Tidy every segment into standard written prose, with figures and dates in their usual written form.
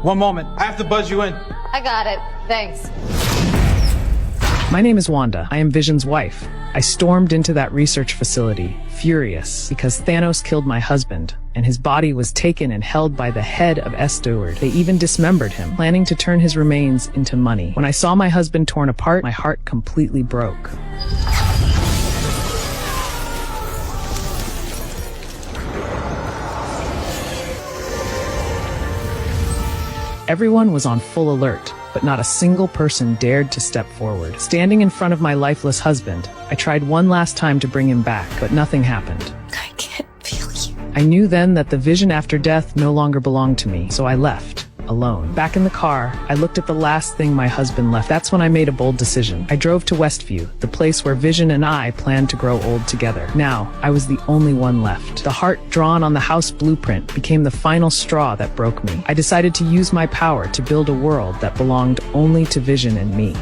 One moment. I have to buzz you in. I got it. Thanks. My name is Wanda. I am Vision's wife. I stormed into that research facility, furious, because Thanos killed my husband, and his body was taken and held by the head of Steward. They even dismembered him, planning to turn his remains into money. When I saw my husband torn apart, my heart completely broke. Everyone was on full alert, but not a single person dared to step forward. Standing in front of my lifeless husband, I tried one last time to bring him back, but nothing happened. I can't feel you. I knew then that the vision after death no longer belonged to me, so I left. Alone. Back in the car, I looked at the last thing my husband left. That's when I made a bold decision. I drove to Westview, the place where Vision and I planned to grow old together. Now, I was the only one left. The heart drawn on the house blueprint became the final straw that broke me. I decided to use my power to build a world that belonged only to Vision and me.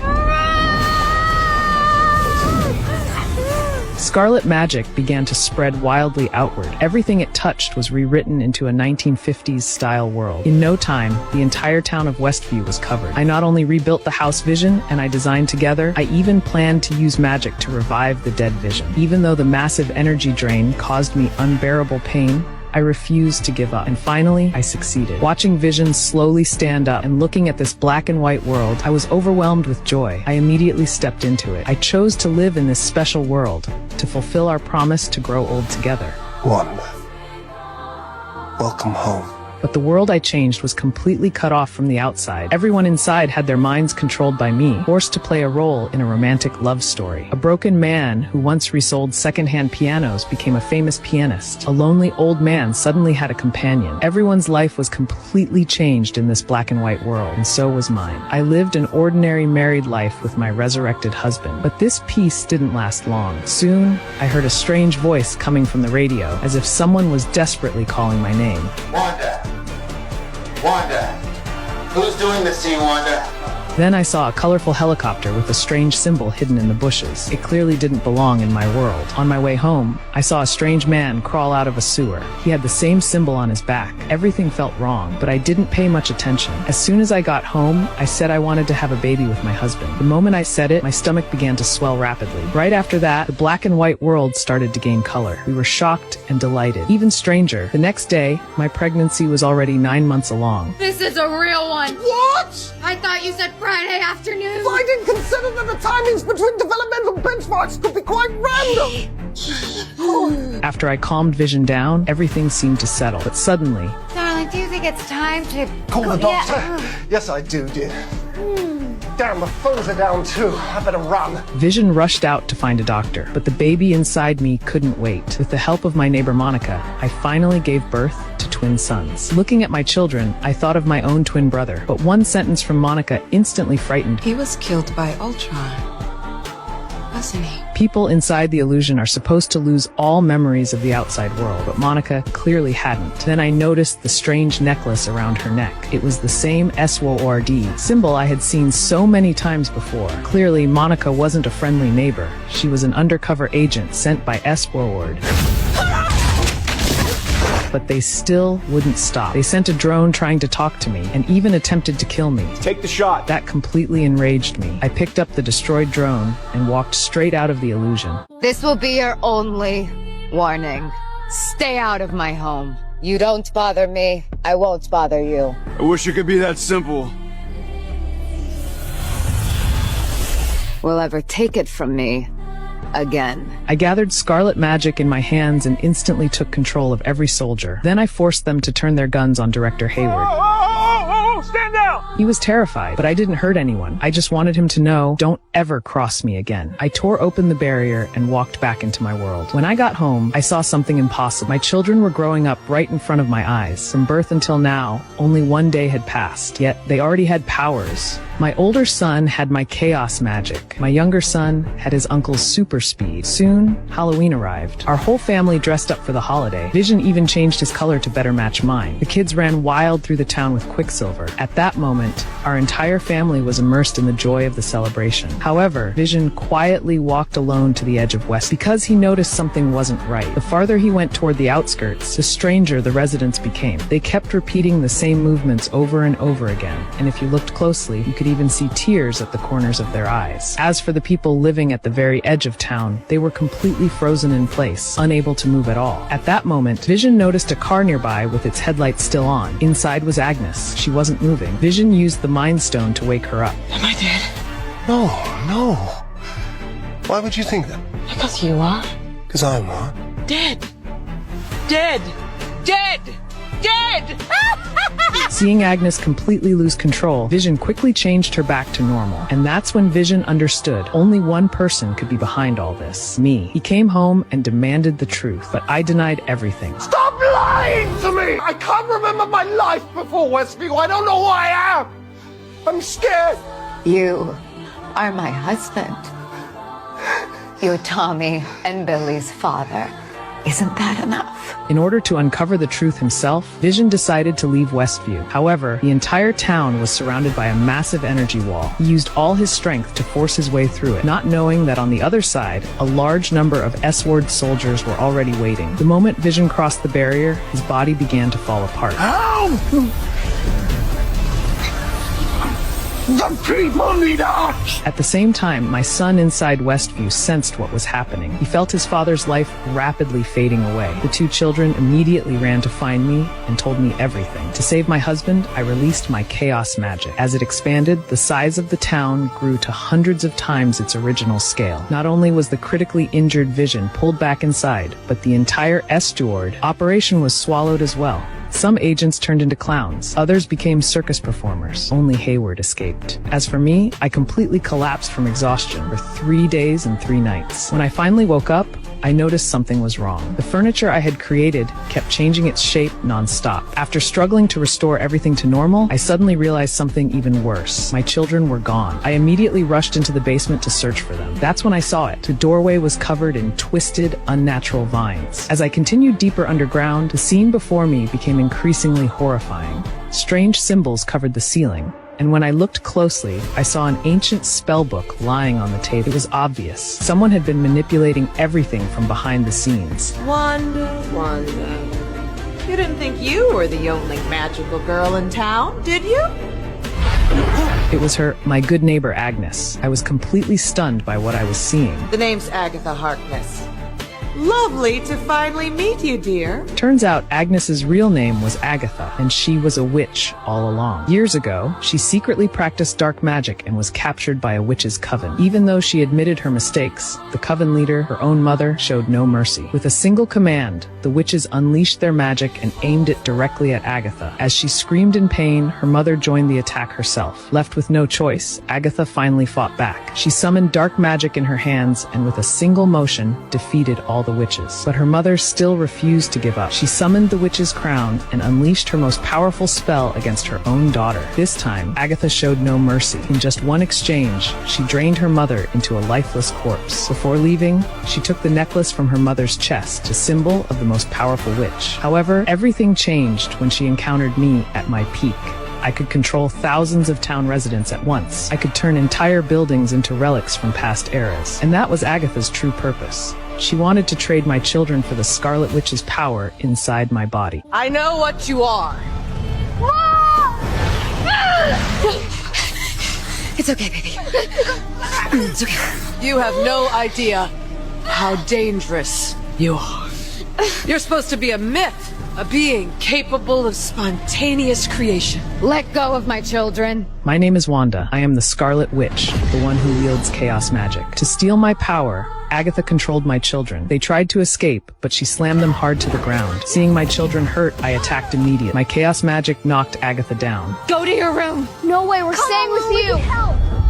Scarlet magic began to spread wildly outward. Everything it touched was rewritten into a 1950s-style world. In no time, the entire town of Westview was covered. I not only rebuilt the house Vision and I designed together, I even planned to use magic to revive the dead Vision. Even though the massive energy drain caused me unbearable pain, I refused to give up, and finally, I succeeded. Watching Vision slowly stand up and looking at this black and white world, I was overwhelmed with joy. I immediately stepped into it. I chose to live in this special world, to fulfill our promise to grow old together. Wanda, welcome home. But the world I changed was completely cut off from the outside. Everyone inside had their minds controlled by me, forced to play a role in a romantic love story. A broken man who once resold secondhand pianos became a famous pianist. A lonely old man suddenly had a companion. Everyone's life was completely changed in this black and white world, and so was mine. I lived an ordinary married life with my resurrected husband, but this peace didn't last long. Soon, I heard a strange voice coming from the radio, as if someone was desperately calling my name. Wanda! Wanda! Who's doing this scene, Wanda? Then I saw a colorful helicopter with a strange symbol hidden in the bushes. It clearly didn't belong in my world. On my way home, I saw a strange man crawl out of a sewer. He had the same symbol on his back. Everything felt wrong, but I didn't pay much attention. As soon as I got home, I said I wanted to have a baby with my husband. The moment I said it, my stomach began to swell rapidly. Right after that, the black and white world started to gain color. We were shocked and delighted. Even stranger, the next day, my pregnancy was already 9 months along. This is a real one. What? I thought you said Friday afternoon. I didn't consider that the timings between developmental benchmarks could be quite random. After I calmed Vision down, everything seemed to settle. But suddenly, Darling, do you think it's time to Call the Yeah. doctor? Yes, I do, dear. Damn, the phones are down too. I better run. Vision rushed out to find a doctor, but the baby inside me couldn't wait. With the help of my neighbor Monica, I finally gave birth to twin sons. Looking at my children, I thought of my own twin brother, but one sentence from Monica instantly frightened me. He was killed by Ultron, wasn't he? People inside the illusion are supposed to lose all memories of the outside world, but Monica clearly hadn't. Then I noticed the strange necklace around her neck. It was the same SWORD symbol I had seen so many times before. Clearly, Monica wasn't a friendly neighbor. She was an undercover agent sent by SWORD. But they still wouldn't stop. They sent a drone trying to talk to me, and even attempted to kill me. Take the shot. That completely enraged me. I picked up the destroyed drone and walked straight out of the illusion. This will be your only warning. Stay out of my home. You don't bother me, I won't bother you. I wish it could be that simple. Will ever take it from me again. I gathered scarlet magic in my hands and instantly took control of every soldier. Then I forced them to turn their guns on Director Hayward. Stand down! He was terrified, but I didn't hurt anyone. I just wanted him to know, don't ever cross me again. I tore open the barrier and walked back into my world. When I got home, I saw something impossible. My children were growing up right in front of my eyes. From birth until now, only one day had passed, yet they already had powers. My older son had my chaos magic. My younger son had his uncle's super speed. Soon, Halloween arrived. Our whole family dressed up for the holiday. Vision even changed his color to better match mine. The kids ran wild through the town with Quicksilver. At that moment, moment, our entire family was immersed in the joy of the celebration. However, Vision quietly walked alone to the edge of West because he noticed something wasn't right. The farther he went toward the outskirts, the stranger the residents became. They kept repeating the same movements over and over again, and if you looked closely, you could even see tears at the corners of their eyes. As for the people living at the very edge of town, they were completely frozen in place, unable to move at all. At that moment, Vision noticed a car nearby with its headlights still on. Inside was Agnes. She wasn't moving. Vision used the Mind Stone to wake her up. Am I dead? No, no. Why would you think that? Because you are. Because I'm what? Dead. Dead. Dead. Dead! Seeing Agnes completely lose control, Vision quickly changed her back to normal. And that's when Vision understood only one person could be behind all this. Me. He came home and demanded the truth, but I denied everything. Stop lying to me! I can't remember my life before Westview. I don't know who I am. I'm scared. You are my husband. You're Tommy and Billy's father. Isn't that enough? In order to uncover the truth himself, Vision decided to leave Westview. However, the entire town was surrounded by a massive energy wall. He used all his strength to force his way through it, not knowing that on the other side, a large number of S-word soldiers were already waiting. The moment Vision crossed the barrier, his body began to fall apart. The people need us! At the same time, my son inside Westview sensed what was happening. He felt his father's life rapidly fading away. The two children immediately ran to find me and told me everything. To save my husband, I released my chaos magic. As it expanded, the size of the town grew to hundreds of times its original scale. Not only was the critically injured Vision pulled back inside, but the entire S-Duord operation was swallowed as well. Some agents turned into clowns. Others became circus performers. Only Hayward escaped. As for me, I completely collapsed from exhaustion for 3 days and 3 nights. When I finally woke up, I noticed something was wrong. The furniture I had created kept changing its shape non-stop. After struggling to restore everything to normal, I suddenly realized something even worse. My children were gone. I immediately rushed into the basement to search for them. That's when I saw it. The doorway was covered in twisted, unnatural vines. As I continued deeper underground, the scene before me became increasingly horrifying. Strange symbols covered the ceiling, and when I looked closely, I saw an ancient spellbook lying on the table. It was obvious. Someone had been manipulating everything from behind the scenes. Wanda. You didn't think you were the only magical girl in town, did you? It was her, my good neighbor Agnes. I was completely stunned by what I was seeing. The name's Agatha Harkness. Lovely to finally meet you, dear. Turns out Agnes's real name was Agatha, and she was a witch all along. Years ago, she secretly practiced dark magic and was captured by a witch's coven. Even though she admitted her mistakes, the coven leader, her own mother, showed no mercy. With a single command, the witches unleashed their magic and aimed it directly at Agatha. As she screamed in pain, her mother joined the attack herself. Left with no choice, Agatha finally fought back. She summoned dark magic in her hands and with a single motion defeated all the witches. But her mother still refused to give up. She summoned the witch's crown and unleashed her most powerful spell against her own daughter. This time, Agatha showed no mercy. In just one exchange, she drained her mother into a lifeless corpse. Before leaving, she took the necklace from her mother's chest, a symbol of the most powerful witch. However, everything changed when she encountered me at my peak. I could control thousands of town residents at once. I could turn entire buildings into relics from past eras. And that was Agatha's true purpose. She wanted to trade my children for the Scarlet Witch's power inside my body. I know what you are. It's okay, baby. It's okay. You have no idea how dangerous you are. You're supposed to be a myth, a being capable of spontaneous creation. Let go of my children. My name is Wanda. I am the Scarlet Witch, the one who wields chaos magic. To steal my power, Agatha controlled my children. They tried to escape, but she slammed them hard to the ground. Seeing my children hurt, I attacked immediately. My chaos magic knocked Agatha down. Go to your room. No way, we're staying with you.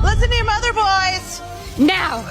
Listen to your mother, boys. Now!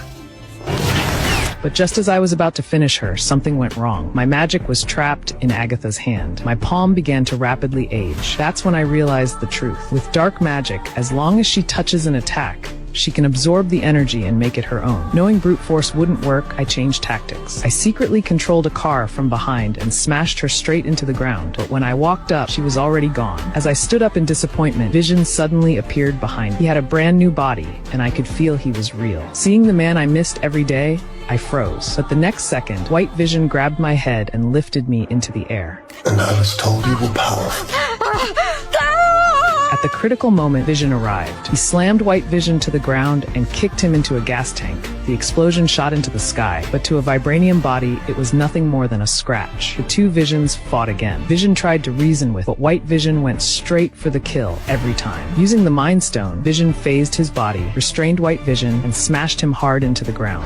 But just as I was about to finish her, something went wrong. My magic was trapped in Agatha's hand. My palm began to rapidly age. That's when I realized the truth. With dark magic, as long as she touches an attack, She can absorb the energy and make it her own. Knowing brute force wouldn't work, I changed tactics. I secretly controlled a car from behind and smashed her straight into the ground, but when I walked up, she was already gone. As I stood up in disappointment, Vision suddenly appeared behind me. He had a brand new body, and I could feel he was real. Seeing the man I missed every day, I froze. But the next second, White Vision grabbed my head and lifted me into the air. And I was told you were powerful. At the critical moment, Vision arrived. He slammed White Vision to the ground and kicked him into a gas tank. The explosion shot into the sky, but to a vibranium body, it was nothing more than a scratch. The two Visions fought again. Vision tried to reason with, but White Vision went straight for the kill every time. Using the Mind Stone, Vision phased his body, restrained White Vision, and smashed him hard into the ground.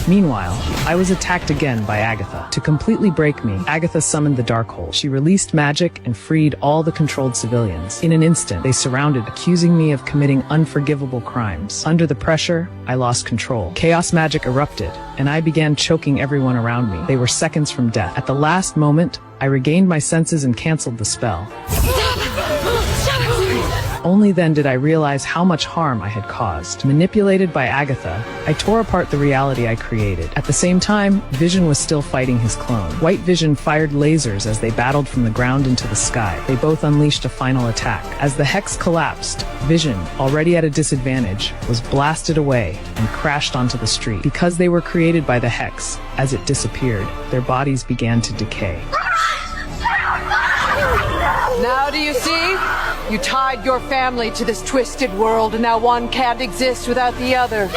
Meanwhile, I was attacked again by Agatha. To completely break me, Agatha summoned the Darkhold. She released magic and freed all the controlled civilians. In an instant, they surrounded, accusing me of committing unforgivable crimes. Under the pressure, I lost control. Chaos magic erupted, and I began choking everyone around me. They were seconds from death. At the last moment, I regained my senses and canceled the spell. Only then did I realize how much harm I had caused. Manipulated by Agatha, I tore apart the reality I created. At the same time, Vision was still fighting his clone. White Vision fired lasers as they battled from the ground into the sky. They both unleashed a final attack. As the hex collapsed, Vision, already at a disadvantage, was blasted away and crashed onto the street. Because they were created by the hex, as it disappeared, their bodies began to decay. Now do you see? You tied your family to this twisted world, and now one can't exist without the other.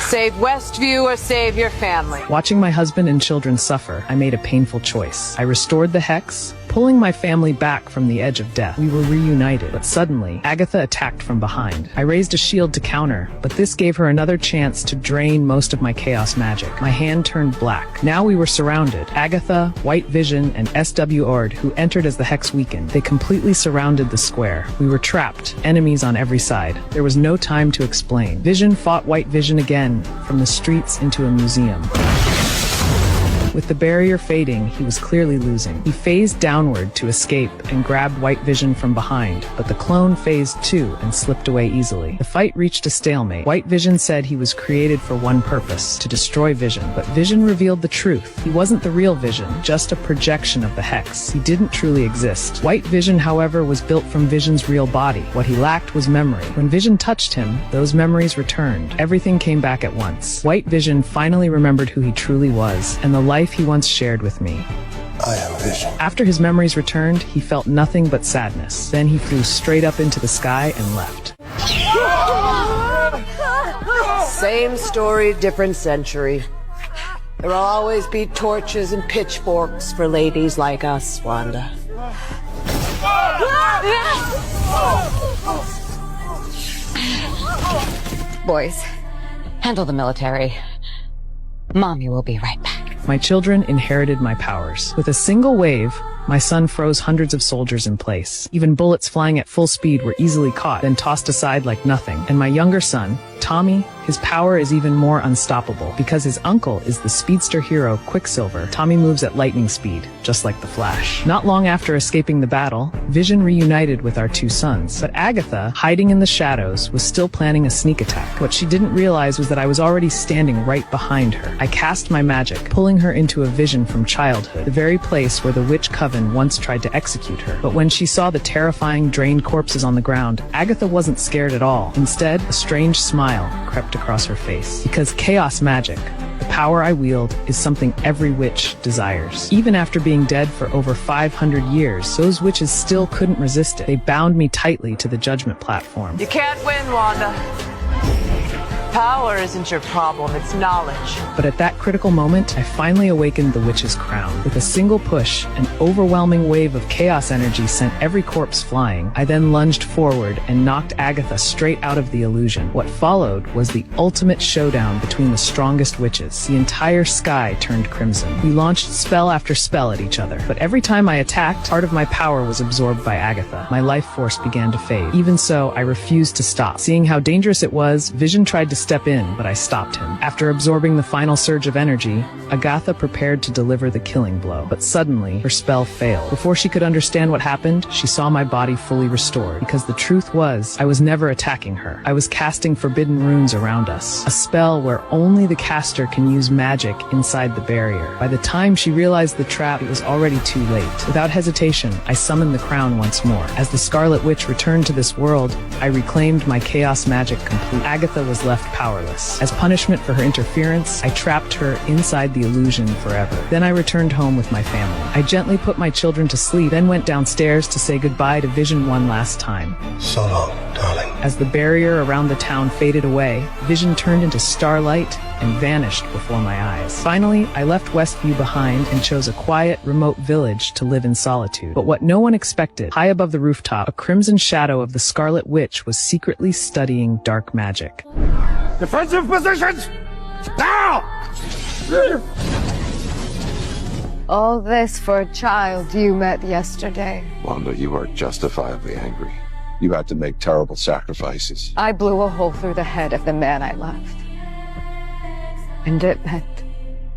Save Westview or save your family. Watching my husband and children suffer, I made a painful choice. I restored the hex, pulling my family back from the edge of death. We were reunited, but suddenly, Agatha attacked from behind. I raised a shield to counter, but this gave her another chance to drain most of my chaos magic. My hand turned black. Now we were surrounded. Agatha, White Vision, and SW Ord, who entered as the hex weakened. They completely surrounded the square. We were trapped, enemies on every side. There was no time to explain. Vision fought White Vision again, from the streets into a museum. With the barrier fading, he was clearly losing. He phased downward to escape and grabbed White Vision from behind, but the clone phased too and slipped away easily. The fight reached a stalemate. White Vision said he was created for one purpose, to destroy Vision, but Vision revealed the truth. He wasn't the real Vision, just a projection of the hex. He didn't truly exist. White Vision, however, was built from Vision's real body. What he lacked was memory. When Vision touched him, those memories returned. Everything came back at once. White Vision finally remembered who he truly was, and the life he once shared with me. I am Vision. After his memories returned, he felt nothing but sadness. Then he flew straight up into the sky and left. Same story, different century. There will always be torches and pitchforks for ladies like us, Wanda. Boys, handle the military. Mommy will be right back. My children inherited my powers. With a single wave, my son froze hundreds of soldiers in place. Even bullets flying at full speed were easily caught, then tossed aside like nothing. And my younger son, Tommy, his power is even more unstoppable. Because his uncle is the speedster hero Quicksilver, Tommy moves at lightning speed, just like the Flash. Not long after escaping the battle, Vision reunited with our two sons. But Agatha, hiding in the shadows, was still planning a sneak attack. What she didn't realize was that I was already standing right behind her. I cast my magic, pulling her into a vision from childhood, the very place where the Witch Coven once tried to execute her. But when she saw the terrifying, drained corpses on the ground, Agatha wasn't scared at all. Instead, a strange smile crept across her face. Because chaos magic, the power I wield, is something every witch desires. Even after being dead for over 500 years, those witches still couldn't resist it. They bound me tightly to the judgment platform. You can't win, Wanda. Power isn't your problem, it's knowledge. But at that critical moment, I finally awakened the witch's crown. With a single push, an overwhelming wave of chaos energy sent every corpse flying. I then lunged forward and knocked Agatha straight out of the illusion. What followed was the ultimate showdown between the strongest witches. The entire sky turned crimson. We launched spell after spell at each other, but every time I attacked, part of my power was absorbed by Agatha. My life force began to fade. Even so, I refused to stop. Seeing how dangerous it was, Vision tried to step in, but I stopped him. After absorbing the final surge of energy, Agatha prepared to deliver the killing blow. But suddenly, her spell failed. Before she could understand what happened, she saw my body fully restored. Because the truth was, I was never attacking her. I was casting forbidden runes around us. A spell where only the caster can use magic inside the barrier. By the time she realized the trap, it was already too late. Without hesitation, I summoned the crown once more. As the Scarlet Witch returned to this world, I reclaimed my chaos magic complete. Agatha was left powerless. As punishment for her interference, I trapped her inside the illusion forever. Then I returned home with my family. I gently put my children to sleep, then went downstairs to say goodbye to Vision one last time. So long, darling. As the barrier around the town faded away, Vision turned into starlight and vanished before my eyes. Finally, I left Westview behind and chose a quiet, remote village to live in solitude. But what no one expected, high above the rooftop, a crimson shadow of the Scarlet Witch was secretly studying dark magic. Defensive positions! Now! All this for a child you met yesterday. Wanda, you are justifiably angry. You had to make terrible sacrifices. I blew a hole through the head of the man I loved. And it meant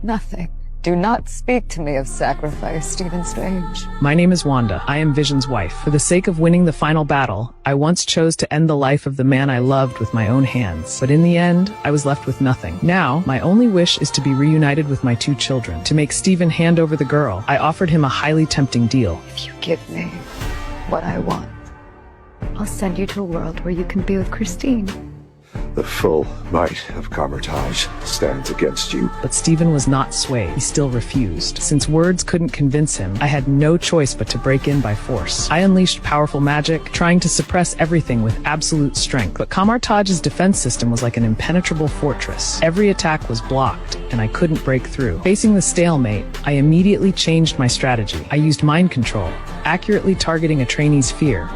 nothing. Do not speak to me of sacrifice, Stephen Strange. My name is Wanda. I am Vision's wife. For the sake of winning the final battle, I once chose to end the life of the man I loved with my own hands. But in the end, I was left with nothing. Now, my only wish is to be reunited with my 2 children. To make Stephen hand over the girl, I offered him a highly tempting deal. If you give me what I want, I'll send you to a world where you can be with Christine. The full might of Camartage stands against you. But Stephen was not swayed. He still refused. Since words couldn't convince him, I had no choice but to break in by force. I unleashed powerful magic, trying to suppress everything with absolute strength. But Camartage's defense system was like an impenetrable fortress. Every attack was blocked, and I couldn't break through. Facing the stalemate, I immediately changed my strategy. I used mind control, accurately targeting a trainee's fear.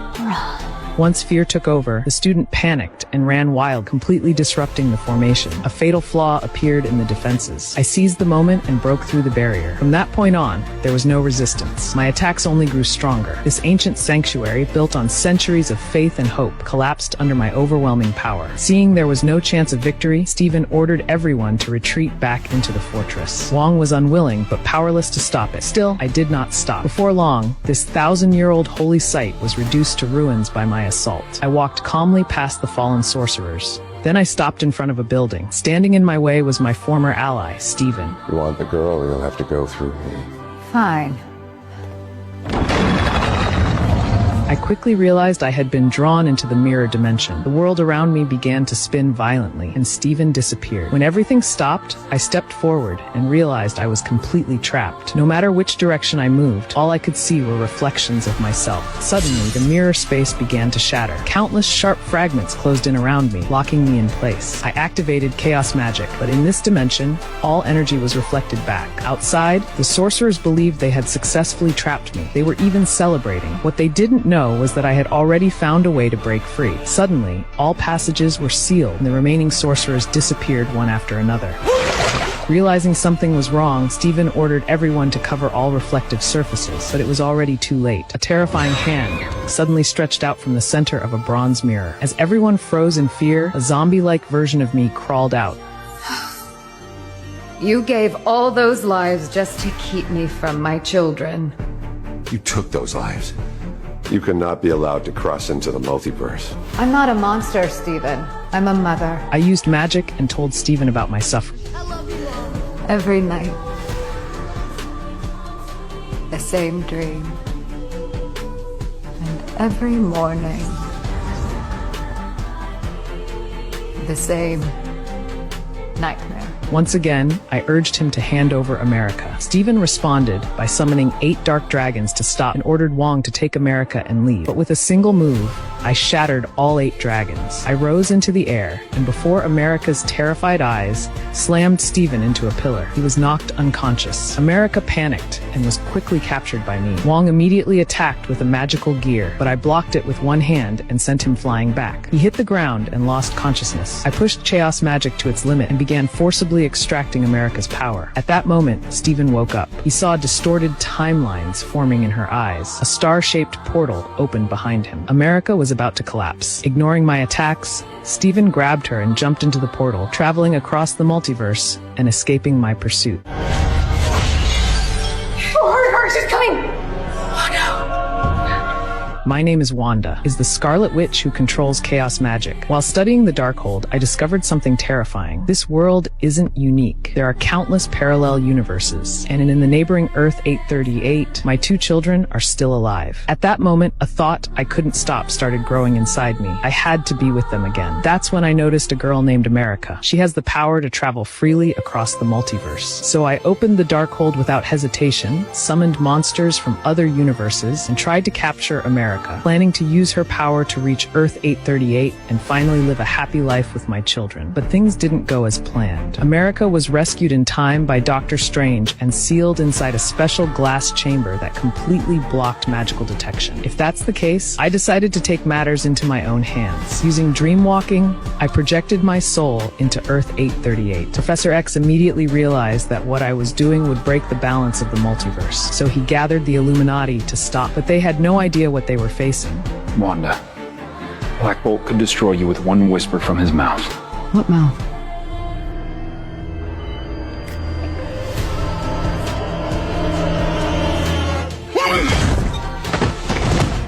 Once fear took over, the student panicked and ran wild, completely disrupting the formation. A fatal flaw appeared in the defenses. I seized the moment and broke through the barrier. From that point on, there was no resistance. My attacks only grew stronger. This ancient sanctuary, built on centuries of faith and hope, collapsed under my overwhelming power. Seeing there was no chance of victory, Stephen ordered everyone to retreat back into the fortress. Wong was unwilling, but powerless to stop it. Still, I did not stop. Before long, this 1,000-year-old holy site was reduced to ruins by my assault. I walked calmly past the fallen sorcerers. Then I stopped in front of a building. Standing in my way was my former ally, Stephen. You want the girl, you'll have to go through me. Fine. I quickly realized I had been drawn into the mirror dimension. The world around me began to spin violently, and Stephen disappeared. When everything stopped, I stepped forward and realized I was completely trapped. No matter which direction I moved, all I could see were reflections of myself. Suddenly, the mirror space began to shatter. Countless sharp fragments closed in around me, locking me in place. I activated chaos magic, but in this dimension, all energy was reflected back. Outside, the sorcerers believed they had successfully trapped me. They were even celebrating. What they didn't know was that I had already found a way to break free. Suddenly, all passages were sealed, and the remaining sorcerers disappeared one after another. Realizing something was wrong, Stephen ordered everyone to cover all reflective surfaces, but it was already too late. A terrifying hand suddenly stretched out from the center of a bronze mirror. As everyone froze in fear, a zombie-like version of me crawled out. You gave all those lives just to keep me from my children. You took those lives. You cannot be allowed to cross into the multiverse. I'm not a monster, Stephen. I'm a mother. I used magic and told Stephen about my suffering. Every night. The same dream. And every morning. The same nightmare. Once again, I urged him to hand over America. Stephen responded by summoning 8 dark dragons to stop and ordered Wong to take America and leave. But with a single move, I shattered all 8 dragons. I rose into the air, and before America's terrified eyes, slammed Stephen into a pillar. He was knocked unconscious. America panicked and was quickly captured by me. Wong immediately attacked with a magical gear, but I blocked it with one hand and sent him flying back. He hit the ground and lost consciousness. I pushed chaos magic to its limit and began forcibly forcibly extracting America's power. At that moment, Stephen woke up. He saw distorted timelines forming in her eyes. A star-shaped portal opened behind him. America was about to collapse. Ignoring my attacks, Stephen grabbed her and jumped into the portal, traveling across the multiverse and escaping my pursuit. Hurry, she's coming! My name is Wanda, is the Scarlet Witch who controls chaos magic. While studying the Darkhold, I discovered something terrifying. This world isn't unique. There are countless parallel universes, and in the neighboring Earth 838, my 2 children are still alive. At that moment, a thought I couldn't stop started growing inside me. I had to be with them again. That's when I noticed a girl named America. She has the power to travel freely across the multiverse. So I opened the Darkhold without hesitation, summoned monsters from other universes, and tried to capture America, planning to use her power to reach Earth 838 and finally live a happy life with my children. But things didn't go as planned. America was rescued in time by Dr. Strange and sealed inside a special glass chamber that completely blocked magical detection. If that's the case, I decided to take matters into my own hands. Using dreamwalking, I projected my soul into Earth 838. Professor X immediately realized that what I was doing would break the balance of the multiverse, so he gathered the Illuminati to stop, but they had no idea what they were facing. Wanda, Black Bolt could destroy you with one whisper from his mouth. What mouth?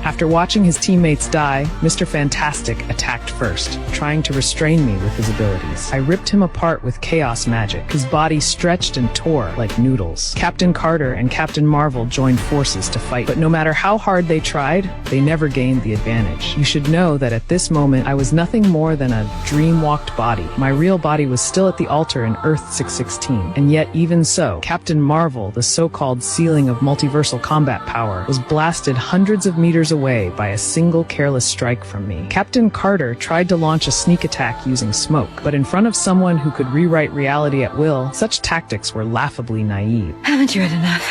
After watching his teammates die, Mr. Fantastic attacked first, trying to restrain me with his abilities. I ripped him apart with chaos magic. His body stretched and tore like noodles. Captain Carter and Captain Marvel joined forces to fight, but no matter how hard they tried, they never gained the advantage. You should know that at this moment, I was nothing more than a dream-walked body. My real body was still at the altar in Earth 616, and yet even so, Captain Marvel, the so-called ceiling of multiversal combat power, was blasted hundreds of meters away by a single careless strike from me. Captain Carter tried to launch a sneak attack using smoke, but in front of someone who could rewrite reality at will, such tactics were laughably naive. Haven't you had enough?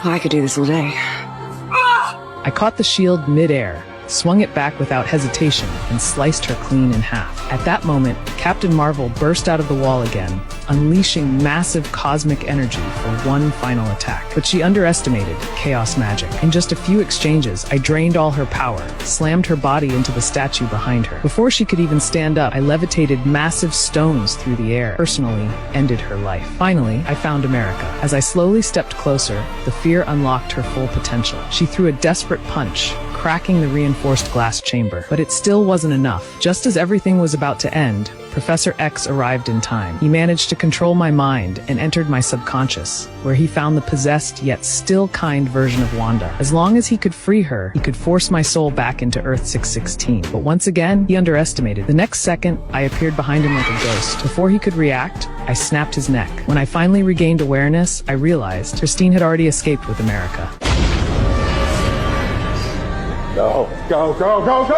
I could do this all day. I caught the shield mid-air, swung it back without hesitation, and sliced her clean in half. At that moment, Captain Marvel burst out of the wall again, unleashing massive cosmic energy for one final attack. But she underestimated chaos magic. In just a few exchanges, I drained all her power, slammed her body into the statue behind her. Before she could even stand up, I levitated massive stones through the air, personally ended her life. Finally, I found America. As I slowly stepped closer, the fear unlocked her full potential. She threw a desperate punch, cracking the reinforced glass chamber. But it still wasn't enough. Just as everything was about to end, Professor X arrived in time. He managed to control my mind and entered my subconscious, where he found the possessed yet still kind version of Wanda. As long as he could free her, he could force my soul back into Earth 616. But once again, he underestimated. The next second, I appeared behind him like a ghost. Before he could react, I snapped his neck. When I finally regained awareness, I realized Christine had already escaped with America. Go, go, go, go, go!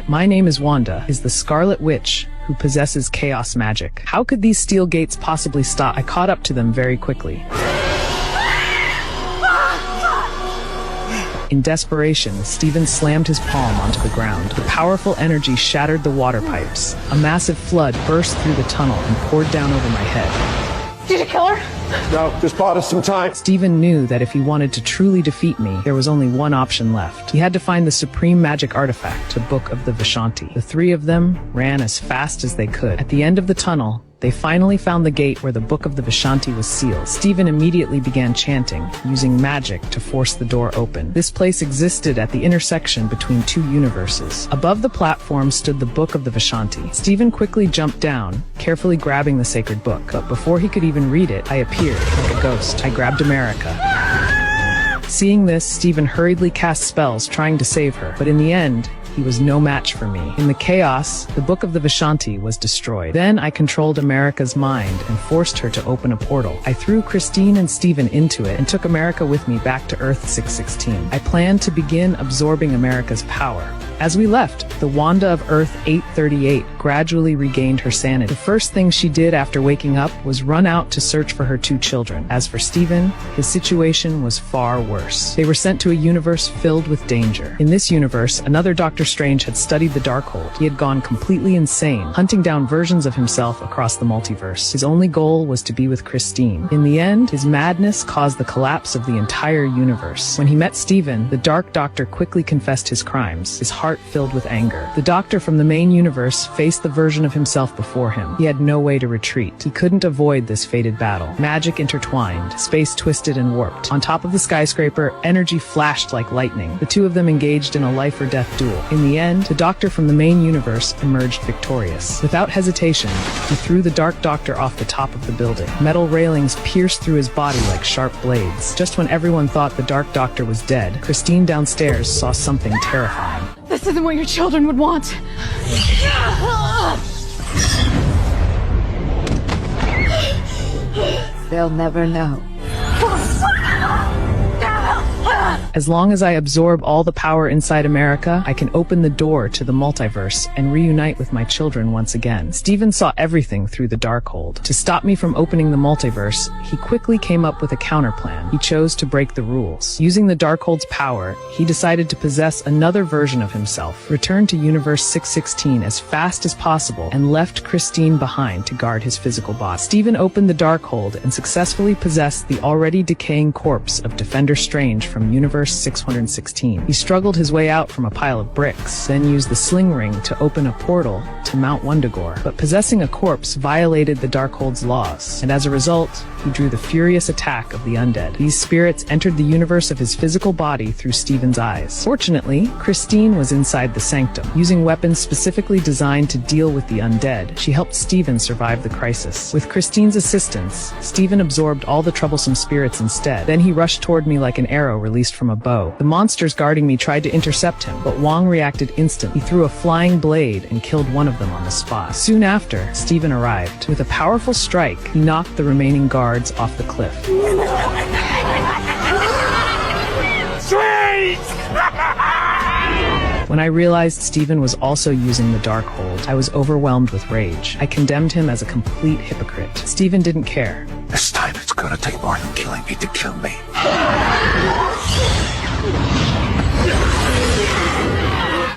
My name is Wanda, is the Scarlet Witch who possesses chaos magic. How could these steel gates possibly stop? I caught up to them very quickly. In desperation, Stephen slammed his palm onto the ground. The powerful energy shattered the water pipes. A massive flood burst through the tunnel and poured down over my head. Did you kill her? No, just bought us some time. Stephen knew that if he wanted to truly defeat me, there was only one option left. He had to find the supreme magic artifact, the Book of the Vishanti. The 3 of them ran as fast as they could. At the end of the tunnel, they finally found the gate where the Book of the Vishanti was sealed. Stephen immediately began chanting, using magic to force the door open. This place existed at the intersection between 2 universes. Above the platform stood the Book of the Vishanti. Stephen quickly jumped down, carefully grabbing the sacred book. But before he could even read it, I appeared like a ghost. I grabbed America. Seeing this, Stephen hurriedly cast spells trying to save her, but in the end, he was no match for me. In the chaos, the Book of the Vishanti was destroyed. Then I controlled America's mind and forced her to open a portal. I threw Christine and Stephen into it and took America with me back to Earth 616. I planned to begin absorbing America's power. As we left, the Wanda of Earth 838 gradually regained her sanity. The first thing she did after waking up was run out to search for her 2 children. As for Stephen, his situation was far worse. They were sent to a universe filled with danger. In this universe, another Dr. Strange had studied the Darkhold. He had gone completely insane, hunting down versions of himself across the multiverse. His only goal was to be with Christine. In the end, his madness caused the collapse of the entire universe. When he met Steven, the Dark Doctor quickly confessed his crimes, his heart filled with anger. The Doctor from the main universe faced the version of himself before him. He had no way to retreat. He couldn't avoid this fated battle. Magic intertwined, space twisted and warped. On top of the skyscraper, energy flashed like lightning. The two of them engaged in a life-or-death duel. In the end, the Doctor from the main universe emerged victorious. Without hesitation, he threw the Dark Doctor off the top of the building. Metal railings pierced through his body like sharp blades. Just when everyone thought the Dark Doctor was dead, Christine downstairs saw something terrifying. This isn't what your children would want. They'll never know. As long as I absorb all the power inside America, I can open the door to the multiverse and reunite with my children once again. Steven saw everything through the Darkhold. To stop me from opening the multiverse, he quickly came up with a counterplan. He chose to break the rules. Using the Darkhold's power, he decided to possess another version of himself, returned to Universe 616 as fast as possible, and left Christine behind to guard his physical body. Steven opened the Darkhold and successfully possessed the already decaying corpse of Defender Strange from Universe 616. He struggled his way out from a pile of bricks, then used the sling ring to open a portal to Mount Wundagore. But possessing a corpse violated the Darkhold's laws, and as a result, he drew the furious attack of the undead. These spirits entered the universe of his physical body through Steven's eyes. Fortunately, Christine was inside the sanctum. Using weapons specifically designed to deal with the undead, she helped Steven survive the crisis. With Christine's assistance, Steven absorbed all the troublesome spirits instead. Then he rushed toward me like an arrow released from a bow. The monsters guarding me tried to intercept him, but Wong reacted instantly. He threw a flying blade and killed one of them on the spot. Soon after, Steven arrived. With a powerful strike, he knocked the remaining guards off the cliff. When I realized Steven was also using the Darkhold, I was overwhelmed with rage. I condemned him as a complete hypocrite. Steven didn't care. This time it's gonna take more than killing me to kill me.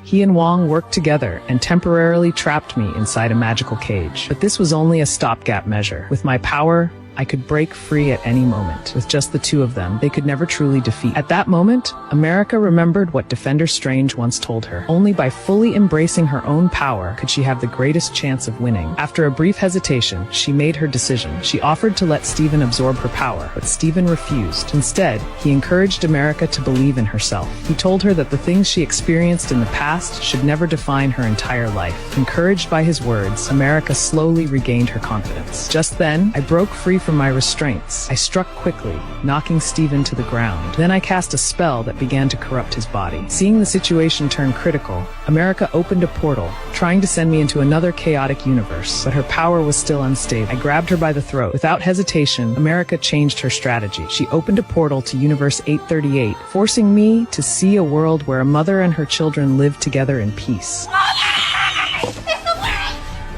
He and Wong worked together and temporarily trapped me inside a magical cage. But this was only a stopgap measure. With my power, I could break free at any moment. With just the two of them, they could never truly defeat. At that moment, America remembered what Defender Strange once told her. Only by fully embracing her own power could she have the greatest chance of winning. After a brief hesitation, she made her decision. She offered to let Steven absorb her power, but Steven refused. Instead, he encouraged America to believe in herself. He told her that the things she experienced in the past should never define her entire life. Encouraged by his words, America slowly regained her confidence. Just then, I broke free from my restraints. I struck quickly, knocking Steven to the ground. Then I cast a spell that began to corrupt his body. Seeing the situation turn critical, America opened a portal, trying to send me into another chaotic universe, but her power was still unstable. I grabbed her by the throat. Without hesitation, America changed her strategy. She opened a portal to Universe 838, forcing me to see a world where a mother and her children lived together in peace.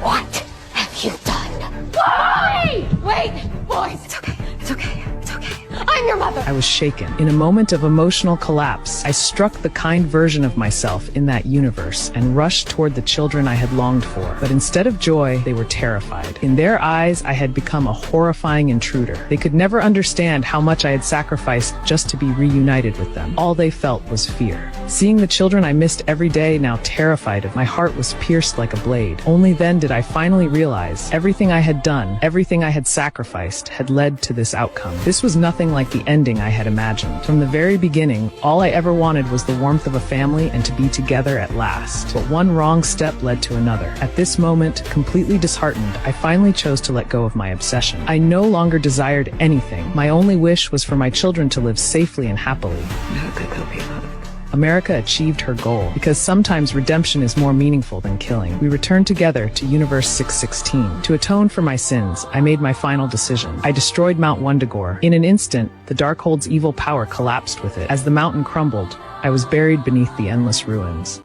What have you done? Why? Wait, boys. It's okay. It's okay. It's okay. I'm your mother. I was shaken. In a moment of emotional collapse, I struck the kind version of myself in that universe and rushed toward the children I had longed for. But instead of joy, they were terrified. In their eyes, I had become a horrifying intruder. They could never understand how much I had sacrificed just to be reunited with them. All they felt was fear. Seeing the children I missed every day now terrified of, my heart was pierced like a blade. Only then did I finally realize everything I had done, everything I had sacrificed, had led to this outcome. This was nothing like the ending I had imagined. From the very beginning, all I ever wanted was the warmth of a family and to be together at last. But one wrong step led to another. At this moment, completely disheartened, I finally chose to let go of my obsession. I no longer desired anything. My only wish was for my children to live safely and happily. America achieved her goal, because sometimes redemption is more meaningful than killing. We returned together to Universe 616. To atone for my sins, I made my final decision. I destroyed Mount Wundagore. In an instant, the Darkhold's evil power collapsed with it. As the mountain crumbled, I was buried beneath the endless ruins.